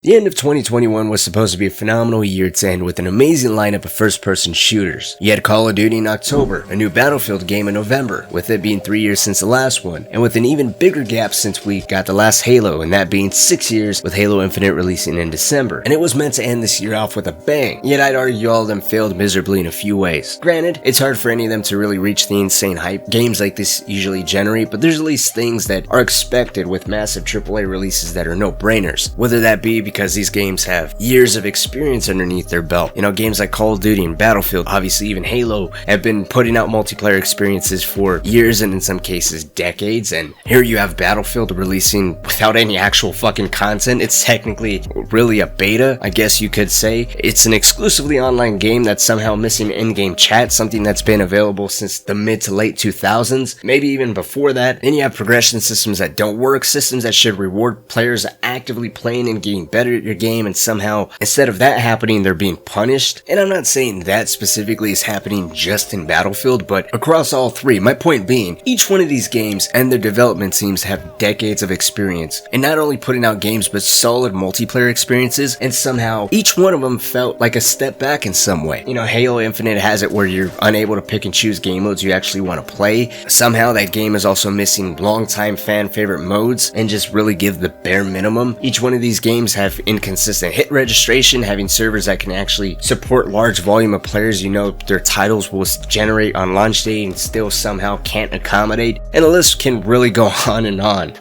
The end of 2021 was supposed to be a phenomenal year to end with an amazing lineup of first-person shooters. You had Call of Duty in October, a new Battlefield game in November, with it being 3 years since the last one, and with an even bigger gap since we got the last Halo, and that being 6 years with Halo Infinite releasing in December. And it was meant to end this year off with a bang, yet I'd argue all of them failed miserably in a few ways. Granted, it's hard for any of them to really reach the insane hype games like this usually generate, but there's at least things that are expected with massive AAA releases that are no-brainers, whether that be because these games have years of experience underneath their belt. You know, games like Call of Duty and Battlefield, obviously even Halo, have been putting out multiplayer experiences for years and in some cases decades, and here you have Battlefield releasing without any actual fucking content. It's technically really a beta, I guess you could say. It's an exclusively online game that's somehow missing in-game chat, something that's been available since the mid to late 2000s, maybe even before that. Then you have progression systems that don't work, systems that should reward players actively playing and getting better at your game, and somehow instead of that happening they're being punished. And I'm not saying that specifically is happening just in Battlefield, but across all three. My point being, each one of these games and their development teams have decades of experience in not only putting out games but solid multiplayer experiences, and somehow each one of them felt like a step back in some way. You know, Halo Infinite has it where you're unable to pick and choose game modes you actually want to play. Somehow that game is also missing longtime fan favorite modes and just really give the bare minimum. Each one of these games have inconsistent hit registration, having servers that can actually support large volume of players you know their titles will generate on launch day and still somehow can't accommodate, and the list can really go on.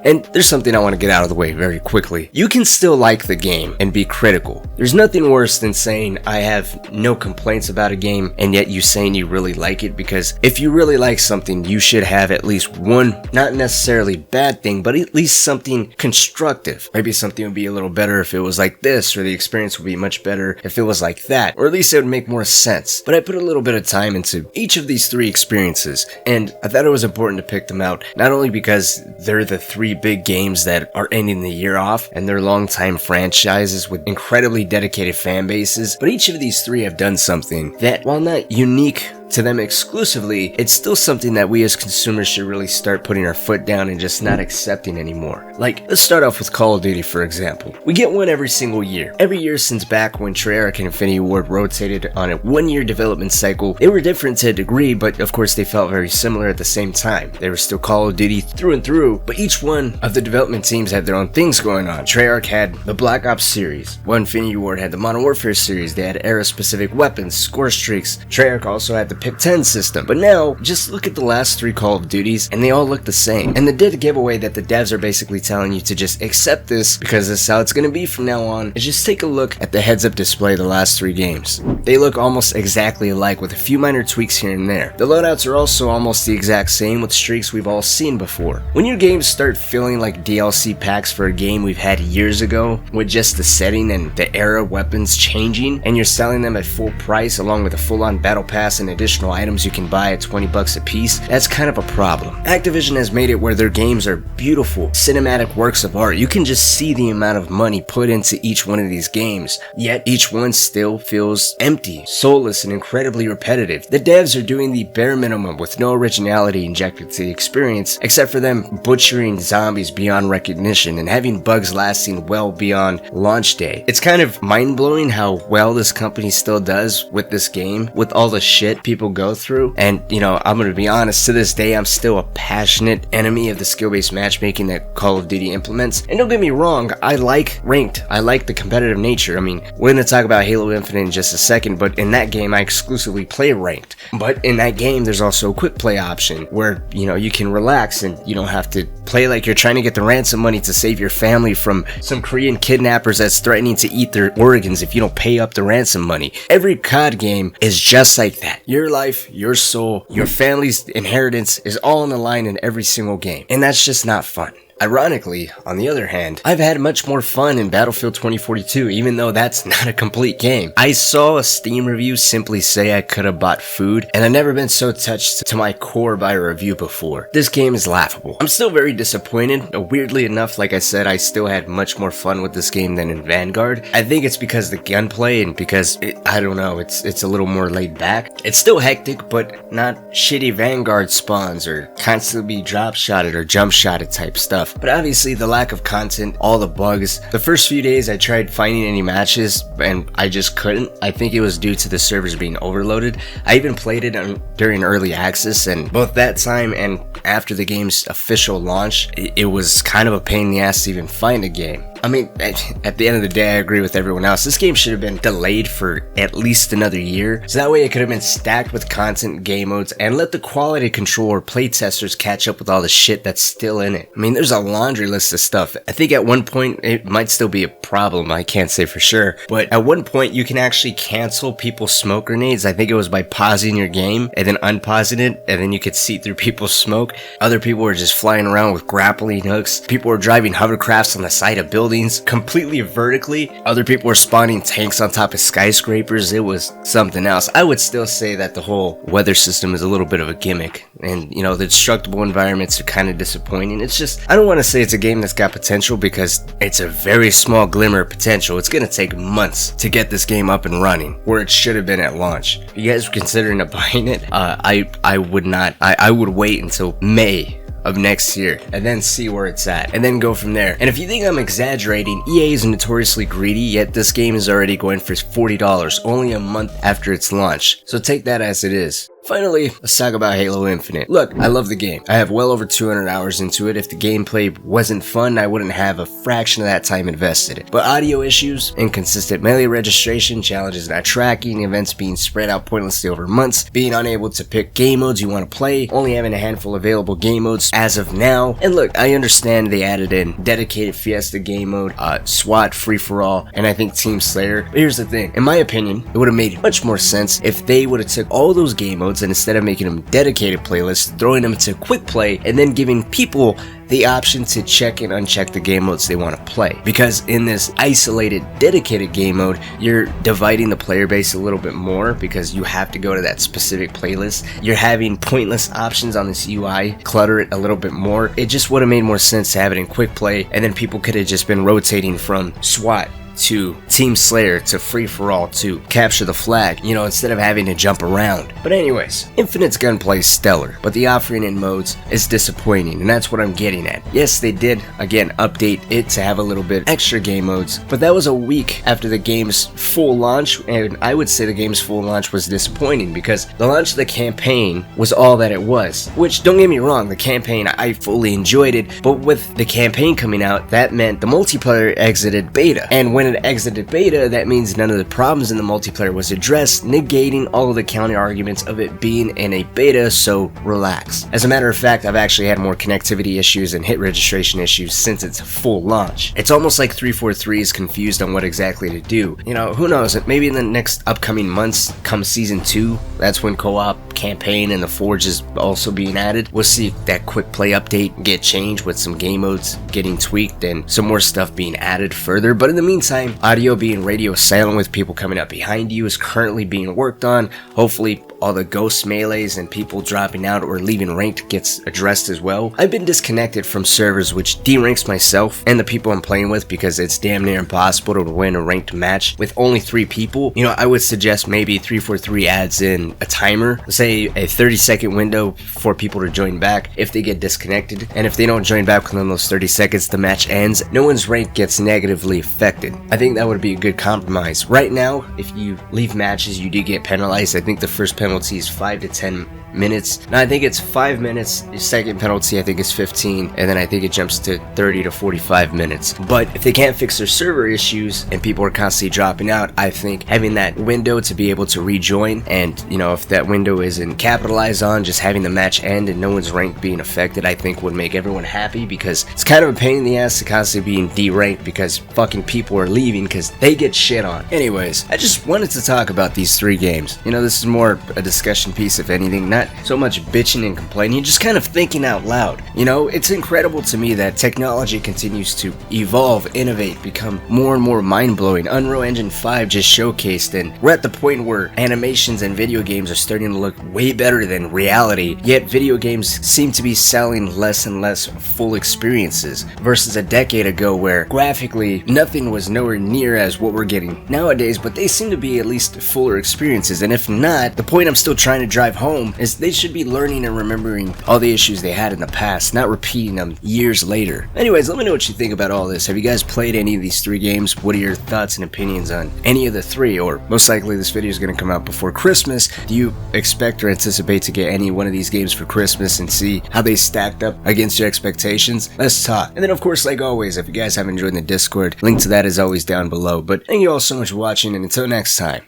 And there's something I want to get out of the way very quickly. You can still like the game and be critical. There's nothing worse than saying I have no complaints about a game and yet you saying you really like it, because if you really like something you should have at least one, not necessarily bad thing, but at least something constructive. Maybe something would be a little better if it was like this, or the experience would be much better if it was like that, or at least it would make more sense. But I put a little bit of time into each of these three experiences, and I thought it was important to pick them out, not only because they're the three big games that are ending the year off, and they're long-time franchises with incredibly dedicated fan bases, but each of these three have done something that, while not unique to them exclusively, it's still something that we as consumers should really start putting our foot down and just not accepting anymore. Like, let's start off with Call of Duty, for example. We get one every single year. Every year since back when Treyarch and Infinity Ward rotated on a one-year development cycle, they were different to a degree, but of course they felt very similar at the same time. They were still Call of Duty through and through, but each one of the development teams had their own things going on. Treyarch had the Black Ops series, while Infinity Ward had the Modern Warfare series. They had era-specific weapons, score streaks. Treyarch also had the Pick 10 system. But now, just look at the last three Call of Duties, and they all look the same. And the dead giveaway that the devs are basically telling you to just accept this because this is how it's going to be from now on is just take a look at the heads-up display of the last three games. They look almost exactly alike with a few minor tweaks here and there. The loadouts are also almost the exact same with streaks we've all seen before. When your games start feeling like DLC packs for a game we've had years ago, with just the setting and the era weapons changing, and you're selling them at full price along with a full-on battle pass and additional items you can buy at $20 a piece, that's kind of a problem. Activision has made it where their games are beautiful, cinematic works of art. You can just see the amount of money put into each one of these games, yet each one still feels empty, soulless, and incredibly repetitive. The devs are doing the bare minimum with no originality injected to the experience, except for them butchering zombies beyond recognition and having bugs lasting well beyond launch day. It's kind of mind-blowing how well this company still does with this game, with all the shit people go through. And you know, I'm gonna be honest, to this day I'm still a passionate enemy of the skill-based matchmaking that Call of Duty implements. And don't get me wrong, I like ranked, I like the competitive nature. I mean, we're gonna talk about Halo Infinite in just a second, but in that game I exclusively play ranked. But in that game there's also a quick play option where, you know, you can relax and you don't have to play like you're trying to get the ransom money to save your family from some Korean kidnappers that's threatening to eat their organs if you don't pay up the ransom money. Every COD game is just like that. Your life, your soul, your family's inheritance is all on the line in every single game. And that's just not fun. Ironically, on the other hand, I've had much more fun in Battlefield 2042, even though that's not a complete game. I saw a Steam review simply say I could have bought food, and I've never been so touched to my core by a review before. This game is laughable. I'm still very disappointed. Weirdly enough, like I said, I still had much more fun with this game than in Vanguard. I think it's because the gunplay and because, I don't know, it's a little more laid back. It's still hectic, but not shitty Vanguard spawns or constantly drop shotted or jump shotted type stuff. stuff. But obviously the lack of content, all the bugs. The first few days I tried finding any matches and I just couldn't. I think it was due to the servers being overloaded. I even played it during early access, and both that time and after the game's official launch, it was kind of a pain in the ass to even find a game. I mean, at the end of the day, I agree with everyone else. This game should have been delayed for at least another year, so that way it could have been stacked with content, game modes, and let the quality control or playtesters catch up with all the shit that's still in it. I mean, there's a laundry list of stuff. I think at one point it might still be a problem, I can't say for sure, but at one point you can actually cancel people's smoke grenades. I think it was by pausing your game and then unpausing it, and then you could see through people's smoke. Other people were just flying around with grappling hooks. People were driving hovercrafts on the side of buildings completely vertically. Other people were spawning tanks on top of skyscrapers. It was something else. I would still say that the whole weather system is a little bit of a gimmick, and you know, the destructible environments are kind of disappointing. It's just, I don't want to say it's a game that's got potential because it's a very small glimmer of potential. It's gonna take months to get this game up and running where it should have been at launch. If you guys were considering buying it, I would not. I would wait until May of next year and then see where it's at and then go from there. And if you think I'm exaggerating, EA is notoriously greedy, yet this game is already going for $40 only a month after its launch, so take that as it is. Finally, let's talk about Halo Infinite. Look, I love the game. I have well over 200 hours into it. If the gameplay wasn't fun, I wouldn't have a fraction of that time invested in it. But audio issues, inconsistent melee registration, challenges not tracking, events being spread out pointlessly over months, being unable to pick game modes you want to play, only having a handful of available game modes as of now. And look, I understand they added in dedicated Fiesta game mode, SWAT free-for-all, and I think Team Slayer. But here's the thing, in my opinion, it would have made much more sense if they would have took all those game modes and instead of making them dedicated playlists, throwing them to quick play and then giving people the option to check and uncheck the game modes they want to play. Because in this isolated dedicated game mode, you're dividing the player base a little bit more because you have to go to that specific playlist. You're having pointless options on this UI, clutter it a little bit more. It just would have made more sense to have it in quick play, and then people could have just been rotating from SWAT to Team Slayer to free-for-all to capture the flag, you know, instead of having to jump around. But anyways, Infinite's gunplay is stellar, but the offering in modes is disappointing, and that's what I'm getting at. Yes, they did, again, update it to have a little bit extra game modes, but that was a week after the game's full launch, and I would say the game's full launch was disappointing because the launch of the campaign was all that it was. Which, don't get me wrong, the campaign, I fully enjoyed it, but with the campaign coming out, that meant the multiplayer exited beta, and when it exited beta, that means none of the problems in the multiplayer was addressed, negating all of the counter arguments of it being in a beta, so relax. As a matter of fact, I've actually had more connectivity issues and hit registration issues since its full launch. It's almost like 343 is confused on what exactly to do. You know, who knows, maybe in the next upcoming months, come season 2, that's when co-op, campaign, and the Forge is also being added. We'll see if that quick play update get changed with some game modes getting tweaked and some more stuff being added further. But in the meantime, audio being radio silent with people coming up behind you is currently being worked on. Hopefully all the ghost melees and people dropping out or leaving ranked gets addressed as well. I've been disconnected from servers, which deranks myself and the people I'm playing with because it's damn near impossible to win a ranked match with only 3 people. You know, I would suggest maybe 343 adds in a timer, say a 30-second window for people to join back if they get disconnected, and if they don't join back within those 30 seconds, the match ends. No one's rank gets negatively affected. I think that would be a good compromise. Right now, if you leave matches, you do get penalized. I think the first penalty is 5 to 10 minutes. Now I think it's 5 minutes. The second penalty I think is 15, and then I think it jumps to 30 to 45 minutes. But if they can't fix their server issues and people are constantly dropping out, I think having that window to be able to rejoin, and you know, if that window isn't capitalized on, just having the match end and no one's rank being affected, I think would make everyone happy, because it's kind of a pain in the ass to constantly being deranked because fucking people are leaving because they get shit on. Anyways, I just wanted to talk about these 3 games. You know, this is more a discussion piece if anything, not so much bitching and complaining, just kind of thinking out loud. You know, it's incredible to me that technology continues to evolve, innovate, become more and more mind-blowing. Unreal Engine 5 just showcased, and we're at the point where animations and video games are starting to look way better than reality, yet video games seem to be selling less and less full experiences versus a decade ago where graphically nothing was nowhere near as what we're getting nowadays, but they seem to be at least fuller experiences. And if not, the point I'm still trying to drive home is is they should be learning and remembering all the issues they had in the past, not repeating them years later. Anyways, let me know what you think about all this. Have you guys played any of these 3 games? What are your thoughts and opinions on any of the 3? Or most likely this video is going to come out before Christmas. Do you expect or anticipate to get any one of these games for Christmas and see how they stacked up against your expectations? Let's talk. And then of course, like always, if you guys haven't joined the Discord, link to that is always down below. But thank you all so much for watching, and until next time,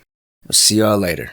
I'll see y'all later.